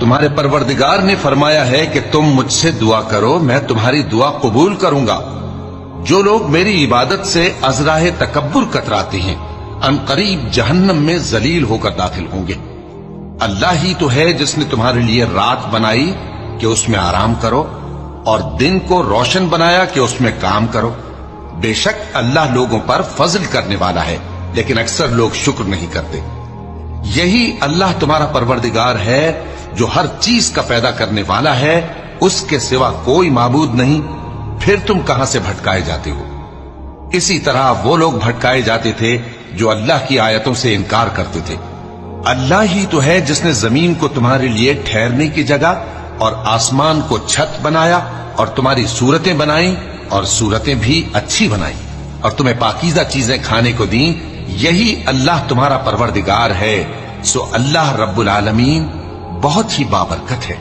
تمہارے پروردگار نے فرمایا ہے کہ تم مجھ سے دعا کرو، میں تمہاری دعا قبول کروں گا۔ جو لوگ میری عبادت سے ازراہ تکبر کتراتے ہیں ان قریب جہنم میں ذلیل ہو کر داخل ہوں گے۔ اللہ ہی تو ہے جس نے تمہارے لیے رات بنائی کہ اس میں آرام کرو، اور دن کو روشن بنایا کہ اس میں کام کرو۔ بے شک اللہ لوگوں پر فضل کرنے والا ہے، لیکن اکثر لوگ شکر نہیں کرتے۔ یہی اللہ تمہارا پروردگار ہے جو ہر چیز کا پیدا کرنے والا ہے، اس کے سوا کوئی معبود نہیں، پھر تم کہاں سے بھٹکائے جاتے ہو؟ اسی طرح وہ لوگ بھٹکائے جاتے تھے جو اللہ کی آیتوں سے انکار کرتے تھے۔ اللہ ہی تو ہے جس نے زمین کو تمہارے لیے ٹھہرنے کی جگہ اور آسمان کو چھت بنایا، اور تمہاری صورتیں بنائیں اور صورتیں بھی اچھی بنائیں، اور تمہیں پاکیزہ چیزیں کھانے کو دیں۔ یہی اللہ تمہارا پروردگار ہے، سو اللہ رب العالمین بہت ہی بابرکت ہے۔